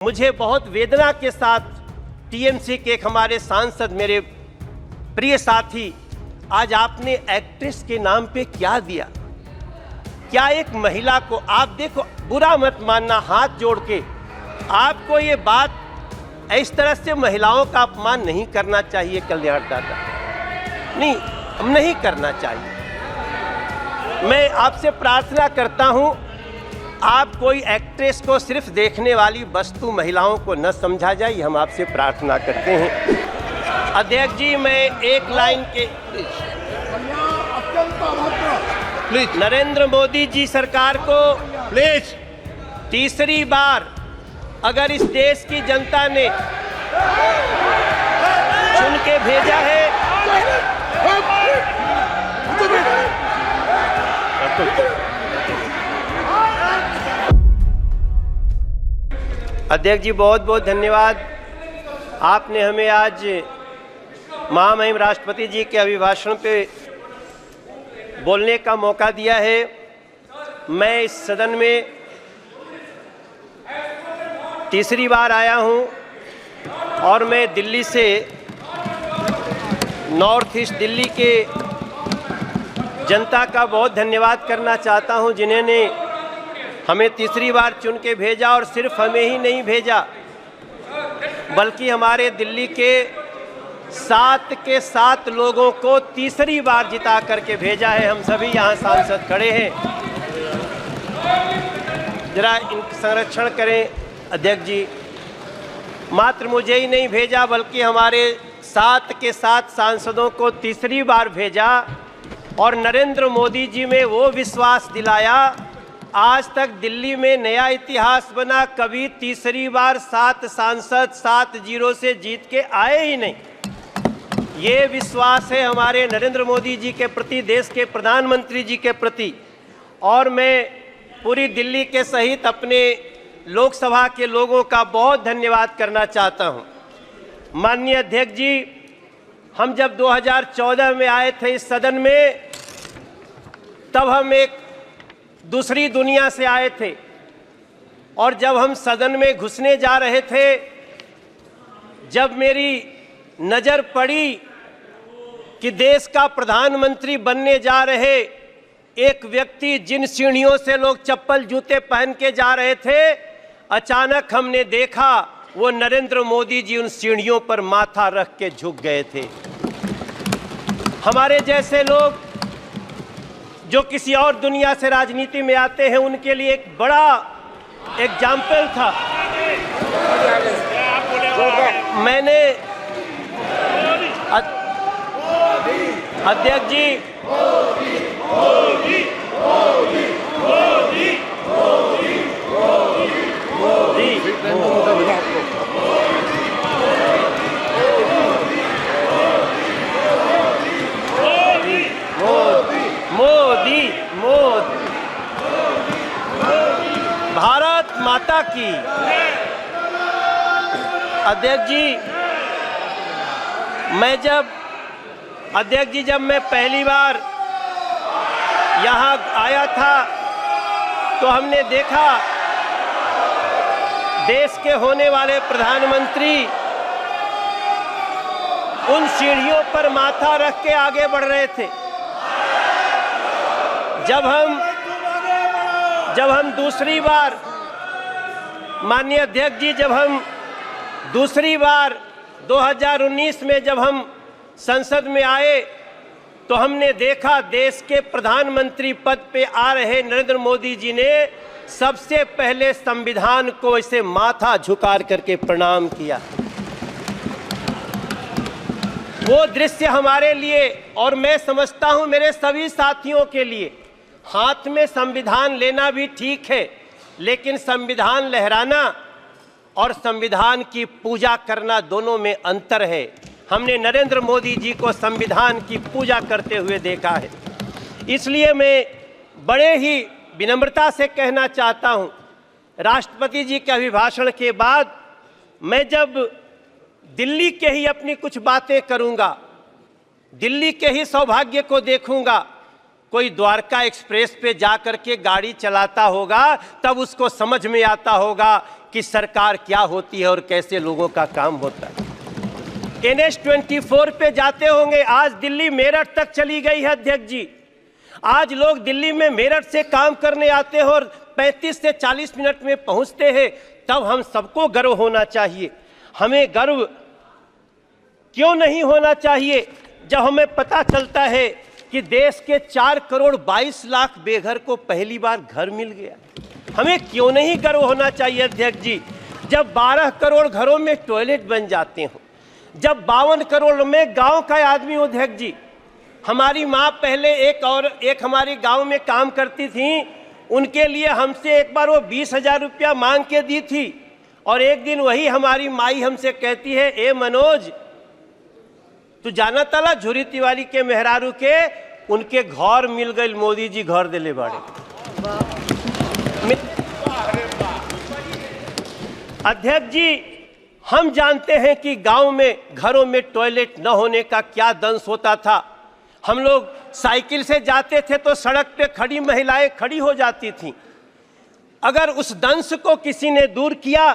मुझे बहुत वेदना के साथ टीएमसी के एक हमारे सांसद, मेरे प्रिय साथी, आज आपने एक्ट्रेस के नाम पे क्या दिया? क्या एक महिला को आप देखो, बुरा मत मानना, हाथ जोड़ के आपको ये बात इस तरह से महिलाओं का अपमान नहीं करना चाहिए। कल्याण दादा, नहीं, नहीं करना चाहिए। मैं आपसे प्रार्थना करता हूं, आप कोई एक्ट्रेस को सिर्फ देखने वाली वस्तु महिलाओं को न समझा जाए, हम आपसे प्रार्थना करते हैं। अध्यक्ष जी, मैं एक लाइन के प्लीज, नरेंद्र मोदी जी सरकार को प्लीज, तीसरी बार अगर इस देश की जनता ने चुन के भेजा है, अध्यक्ष जी बहुत बहुत धन्यवाद। आपने हमें आज महामहिम राष्ट्रपति जी के अभिभाषण पे बोलने का मौका दिया है। मैं इस सदन में तीसरी बार आया हूं और मैं दिल्ली से, नॉर्थ ईस्ट दिल्ली के जनता का बहुत धन्यवाद करना चाहता हूं, जिन्होंने हमें तीसरी बार चुन के भेजा, और सिर्फ हमें ही नहीं भेजा बल्कि हमारे दिल्ली के 7 के 7 लोगों को तीसरी बार जिता करके भेजा है। हम सभी यहाँ सांसद खड़े हैं, जरा इनका संरक्षण करें अध्यक्ष जी। मात्र मुझे ही नहीं भेजा बल्कि हमारे 7 के 7 सांसदों को तीसरी बार भेजा, और नरेंद्र मोदी जी में वो विश्वास दिलाया। आज तक दिल्ली में नया इतिहास बना, कभी तीसरी बार 7 सांसद 7-0 से जीत के आए ही नहीं। ये विश्वास है हमारे नरेंद्र मोदी जी के प्रति, देश के प्रधानमंत्री जी के प्रति। और मैं पूरी दिल्ली के सहित अपने लोकसभा के लोगों का बहुत धन्यवाद करना चाहता हूं। माननीय अध्यक्ष जी, हम जब 2014 में आए थे इस सदन में, तब हम एक दूसरी दुनिया से आए थे, और जब हम सदन में घुसने जा रहे थे, जब मेरी नज़र पड़ी कि देश का प्रधानमंत्री बनने जा रहे एक व्यक्ति, जिन सीढ़ियों से लोग चप्पल जूते पहन के जा रहे थे, अचानक हमने देखा वो नरेंद्र मोदी जी उन सीढ़ियों पर माथा रख के झुक गए थे। हमारे जैसे लोग जो किसी और दुनिया से राजनीति में आते हैं, उनके लिए एक बड़ा एग्जाम्पल था। मैंने अध्यक्ष जी, मोदी, भारत माता की। अध्यक्ष जी, जब मैं पहली बार यहाँ आया था, तो हमने देखा देश के होने वाले प्रधानमंत्री उन सीढ़ियों पर माथा रख के आगे बढ़ रहे थे। जब हम दूसरी बार, माननीय अध्यक्ष जी, जब हम दूसरी बार 2019 में जब हम संसद में आए, तो हमने देखा देश के प्रधानमंत्री पद पे आ रहे नरेंद्र मोदी जी ने सबसे पहले संविधान को ऐसे माथा झुका करके प्रणाम किया। वो दृश्य हमारे लिए, और मैं समझता हूं मेरे सभी साथियों के लिए, हाथ में संविधान लेना भी ठीक है, लेकिन संविधान लहराना और संविधान की पूजा करना, दोनों में अंतर है। हमने नरेंद्र मोदी जी को संविधान की पूजा करते हुए देखा है। इसलिए मैं बड़े ही विनम्रता से कहना चाहता हूं, राष्ट्रपति जी के अभिभाषण के बाद मैं जब दिल्ली के ही अपनी कुछ बातें करूंगा, दिल्ली के ही सौभाग्य को देखूंगा, कोई द्वारका एक्सप्रेस पे जा कर के गाड़ी चलाता होगा, तब उसको समझ में आता होगा कि सरकार क्या होती है और कैसे लोगों का काम होता है। NH-24 पे जाते होंगे, आज दिल्ली मेरठ तक चली गई है अध्यक्ष जी। आज लोग दिल्ली में मेरठ से काम करने आते हैं और 35 से 40 मिनट में पहुंचते हैं। तब हम सबको गर्व होना चाहिए। हमें गर्व क्यों नहीं होना चाहिए जब हमें पता चलता है कि देश के 4 करोड़ 22 लाख बेघर को पहली बार घर मिल गया। हमें क्यों नहीं गर्व होना चाहिए अध्यक्ष जी जब 12 करोड़ घरों में टॉयलेट बन जाते हो, जब 52 करोड़ में गांव का आदमी हो। अध्यक्ष जी, हमारी माँ पहले एक हमारे गांव में काम करती थी, उनके लिए हमसे एक बार वो 20,000 रुपया मांग के दी थी और एक दिन वही हमारी माई हमसे कहती है, ए मनोज तू जाना तला झुरी तिवारी के मेहरारू के उनके घर मिल गए, मोदी जी घर दिले बाड़े। अध्यक्ष जी, हम जानते हैं कि गांव में घरों में टॉयलेट न होने का क्या दंश होता था। हम लोग साइकिल से जाते थे तो सड़क पे खड़ी महिलाएं खड़ी हो जाती थीं। अगर उस दंश को किसी ने दूर किया,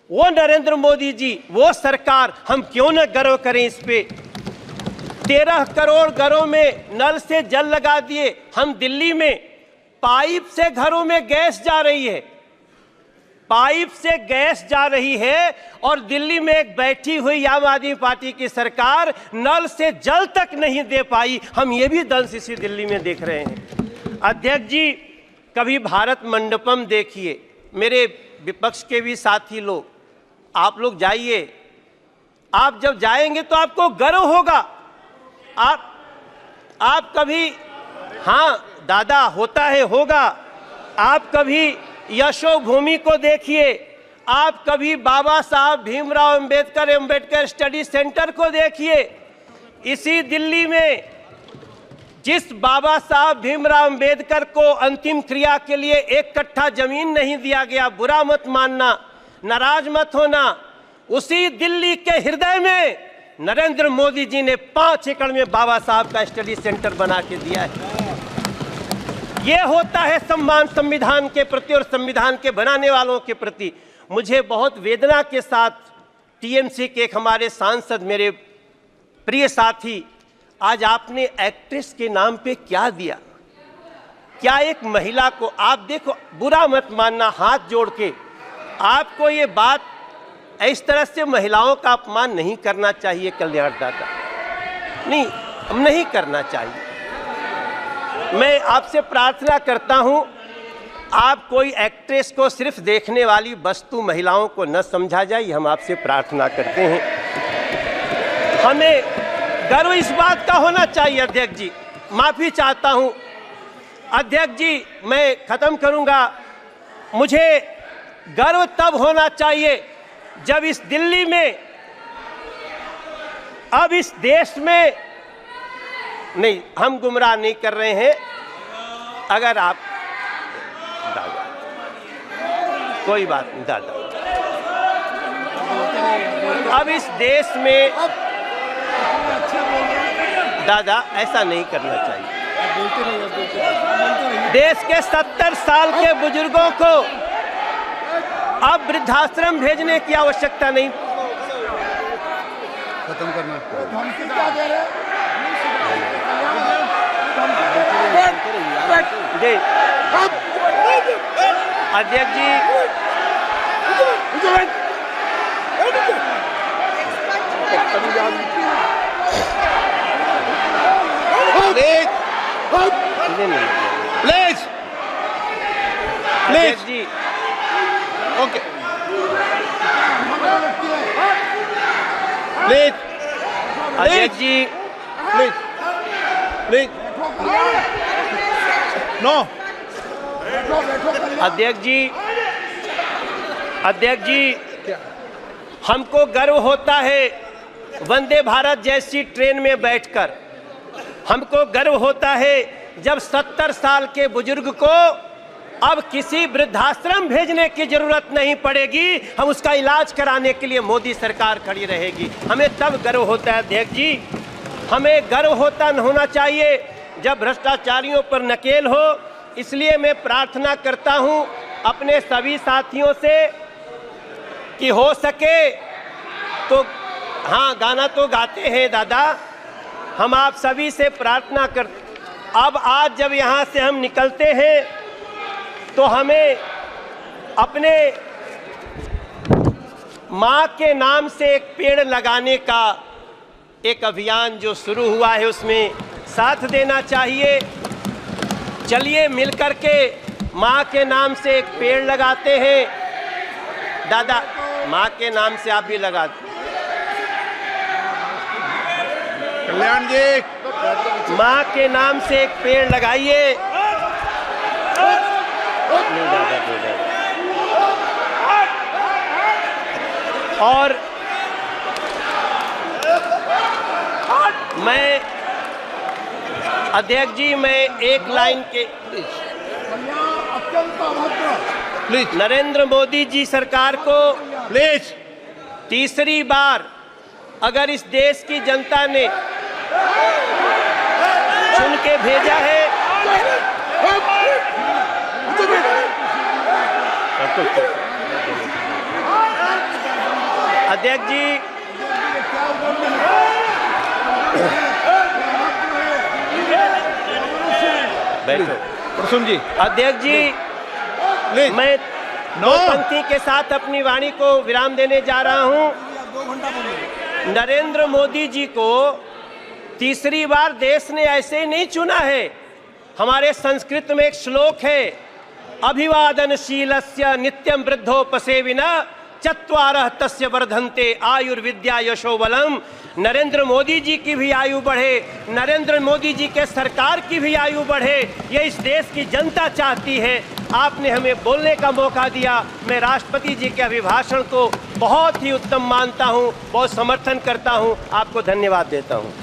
वो नरेंद्र मोदी जी, वो सरकार, हम क्यों न गर्व करें इस पे। 13 करोड़ घरों में नल से जल लगा दिए। हम दिल्ली में पाइप से घरों में गैस जा रही है, पाइप से गैस जा रही है और दिल्ली में एक बैठी हुई आम आदमी पार्टी की सरकार नल से जल तक नहीं दे पाई। हम ये भी दंश इसी दिल्ली में देख रहे हैं। अध्यक्ष जी, कभी भारत मंडपम देखिए। मेरे विपक्ष के भी साथी लोग, आप लोग जाइए, आप जब जाएंगे तो आपको गर्व होगा। आप कभी, हाँ दादा होता है, होगा। आप कभी यशोभूमि को देखिए, आप कभी बाबा साहब भीमराव अंबेडकर स्टडी सेंटर को देखिए। इसी दिल्ली में जिस बाबा साहब भीमराव अंबेडकर को अंतिम क्रिया के लिए 1 कट्ठा जमीन नहीं दिया गया, बुरा मत मानना, नाराज मत होना, उसी दिल्ली के हृदय में नरेंद्र मोदी जी ने 5 एकड़ में बाबा साहब का स्टडी सेंटर बना के दिया है। ये होता है सम्मान संविधान के प्रति और संविधान के बनाने वालों के प्रति। मुझे बहुत वेदना के साथ टीएमसी के एक हमारे सांसद, मेरे प्रिय साथी, आज आपने एक्ट्रेस के नाम पे क्या दिया, क्या एक महिला को, आप देखो, बुरा मत मानना, हाथ जोड़ के, आपको ये बात इस तरह से महिलाओं का अपमान नहीं करना चाहिए। कल्याण दादा, नहीं, हम नहीं करना चाहिए। मैं आपसे प्रार्थना करता हूं, आप कोई एक्ट्रेस को सिर्फ देखने वाली वस्तु महिलाओं को न समझा जाए, हम आपसे प्रार्थना करते हैं। हमें गर्व इस बात का होना चाहिए। अध्यक्ष जी, माफ़ी चाहता हूं। अध्यक्ष जी, मैं ख़त्म करूंगा। मुझे गर्व तब होना चाहिए जब इस दिल्ली में, अब इस देश में, नहीं, हम गुमराह नहीं कर रहे हैं। अगर आप दादा, कोई बात नहीं दादा, अब इस देश में दादा ऐसा नहीं करना चाहिए। देश के 70 साल के बुजुर्गों को अब वृद्धाश्रम भेजने की आवश्यकता नहीं। खत्म करना। जी अध्यक्ष जी, प्लीज अध्यक्ष जी, ओके, प्लीज अध्यक्ष जी, प्लीज प्लीज, नो, अध्यक्ष जी, अध्यक्ष जी, हमको गर्व होता है वंदे भारत जैसी ट्रेन में बैठकर। हमको गर्व होता है जब 70 साल के बुजुर्ग को अब किसी वृद्धाश्रम भेजने की जरूरत नहीं पड़ेगी, हम उसका इलाज कराने के लिए मोदी सरकार खड़ी रहेगी। हमें तब गर्व होता है। अध्यक्ष जी, हमें गर्व होना चाहिए जब भ्रष्टाचारियों पर नकेल हो। इसलिए मैं प्रार्थना करता हूं, अपने सभी साथियों से कि हो सके तो, हाँ गाना तो गाते हैं दादा, हम आप सभी से प्रार्थना कर, अब आज जब यहाँ से हम निकलते हैं तो हमें अपने माँ के नाम से एक पेड़ लगाने का एक अभियान जो शुरू हुआ है उसमें साथ देना चाहिए। चलिए मिलकर के माँ के नाम से एक पेड़ लगाते हैं। दादा माँ के नाम से आप भी लगा दो। कल्याण जी, माँ के नाम से एक पेड़ लगाइए। और मैं अध्यक्ष जी, मैं एक लाइन के प्लीज नरेंद्र मोदी जी सरकार को प्लीज तीसरी बार अगर इस देश की जनता ने चुन के भेजा है, अध्यक्ष जी बैठो। प्रसून जी, अध्यक्ष जी प्लीज मैं नो। दो पंक्ति के साथ अपनी वाणी को विराम देने जा रहा हूं। नरेंद्र मोदी जी को तीसरी बार देश ने ऐसे ही नहीं चुना है। हमारे संस्कृत में एक श्लोक है, अभिवादनशीलस्य नित्यं वृद्धोपसेविना चत्वारः तस्य वर्धन्ते आयुर्विद्या यशो बलम। नरेंद्र मोदी जी की भी आयु बढ़े, नरेंद्र मोदी जी के सरकार की भी आयु बढ़े, ये इस देश की जनता चाहती है। आपने हमें बोलने का मौका दिया। मैं राष्ट्रपति जी के अभिभाषण को बहुत ही उत्तम मानता हूँ, बहुत समर्थन करता हूँ। आपको धन्यवाद देता हूँ।